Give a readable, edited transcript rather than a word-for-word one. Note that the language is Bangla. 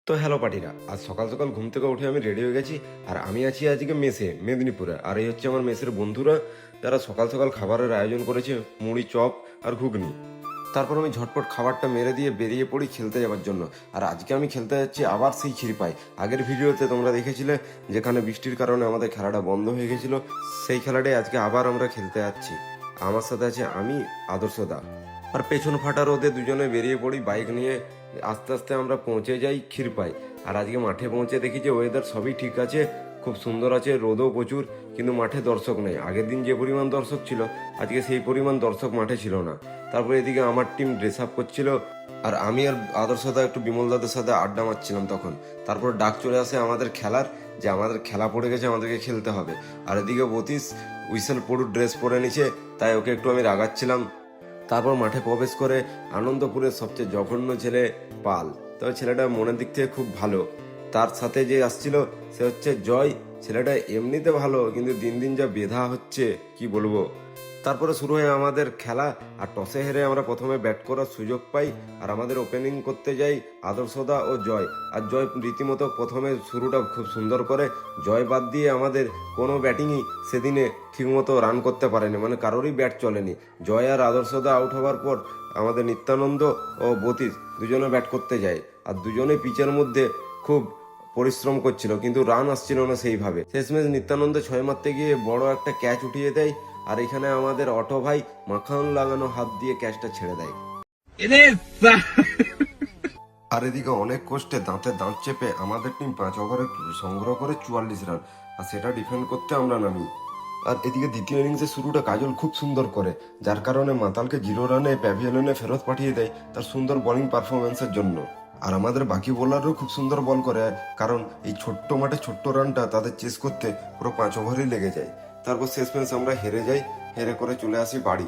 তো হ্যালো পার্টিরা, আজ সকাল সকাল ঘুম থেকে উঠে আমি রেডি হয়ে গেছি। আর আমি আছি আজকে মেসে, মেদিনীপুরে। আর এই হচ্ছে আমার মেসের বন্ধুরা, যারা সকাল সকাল খাবারের আয়োজন করেছে, মুড়ি, চপ আর ঘুগনি। তারপর আমি ঝটপট খাবারটা মেরে দিয়ে বেরিয়ে পড়ি খেলতে যাওয়ার জন্য। আর আজকে আমি খেলতে যাচ্ছি আবার সেই খিরপাই। আগের ভিডিওতে তোমরা দেখেছিলে যেখানে বৃষ্টির কারণে আমাদের খেলাটা বন্ধ হয়ে গেছিল, সেই খেলাটাই আজকে আবার আমরা খেলতে যাচ্ছি। আমার সাথে আছে আমি, আদর্শ দা। আর পেছন ফাটা রোদে দুজনে বেরিয়ে পড়ি বাইক নিয়ে। আস্তে আস্তে আমরা পৌঁছে যাই ক্ষীরপাই। আর আজকে মাঠে পৌঁছে দেখি যে ওয়েদার সবই ঠিক আছে, খুব সুন্দর আছে, রোদও প্রচুর, কিন্তু মাঠে দর্শক নেই। আগের দিন যে পরিমাণ দর্শক ছিল, আজকে সেই পরিমাণ দর্শক মাঠে ছিল না। তারপরে এদিকে আমার টিম ড্রেস আপ করছিল, আর আমি আর আদর্শদা একটু বিমল দাদের সাথে আড্ডা মারছিলাম তখন। তারপর ডাক চলে আসে আমাদের খেলার, যে আমাদের খেলা পড়ে গেছে, আমাদেরকে খেলতে হবে। আর এদিকে বতিস উইসেল পড়ুর ড্রেস পরে নিছে, তাই ওকে একটু আমি রাগাচ্ছিলাম। তারপর মাঠে প্রবেশ করে আনন্দপুরের সবচেয়ে জঘন্য ছেলে পাল। তবে ছেলেটা মনের দিক থেকে খুব ভালো। তার সাথে যে আসছিল সে হচ্ছে জয়। ছেলেটা এমনিতে ভালো, কিন্তু দিন দিন যা বেধা হচ্ছে কি বলবো। তারপরে শুরু হয় আমাদের খেলা। আর টসে হেরে আমরা প্রথমে ব্যাট করার সুযোগ পাই। আর আমাদের ওপেনিং করতে যাই আদর্শদা ও জয়। আর জয় রীতিমতো প্রথমে শুরুটা খুব সুন্দর করে। জয় বাদ দিয়ে আমাদের কোনো ব্যাটিংই সেদিনে ঠিকমতো রান করতে পারেনি, মানে কারোরই ব্যাট চলেনি। জয় আর আদর্শদা আউট হওয়ার পর আমাদের নিত্যানন্দ ও বতীশ দুজনে ব্যাট করতে যায়। আর দুজনে পিচের মধ্যে খুব পরিশ্রম করছিল, কিন্তু রান আসছিল না সেইভাবে। শেষমেশ নিত্যানন্দ ছয় মারতে গিয়ে বড় একটা ক্যাচ উঠিয়ে দেয়। আর এখানে আমাদের অটো ভাই মাখন লাগানো হাত দিয়ে ক্যাচটা ছেড়ে দেয়। আর এদিকে অনেক কষ্টে দাঁতে দাঁত চেপে আমাদের টিম 5 ওভারে সংগ্রহ করে 44 রান, আর সেটা ডিফেন্ড করতে আমরা নামি। আর এদিকে দ্বিতীয় ইনিংসের শুরুটা কাজল খুব সুন্দর করে, যার কারণে মাতালকে 0 রানে প্যাভিলিয়নে ফেরত পাঠিয়ে দেয় তার সুন্দর বোলিং পারফরমেন্সের জন্য। আর আমাদের বাকি বোলারও খুব সুন্দর বল করে, কারণ এই ছোট্ট মাঠে ছোট্ট রানটা তাদের চেস করতে পুরো 5 ওভারই লেগে যায়। তারপর শেষমেশ আমরা হেরে যাই, হেরে করে চলে আসি বাড়ি।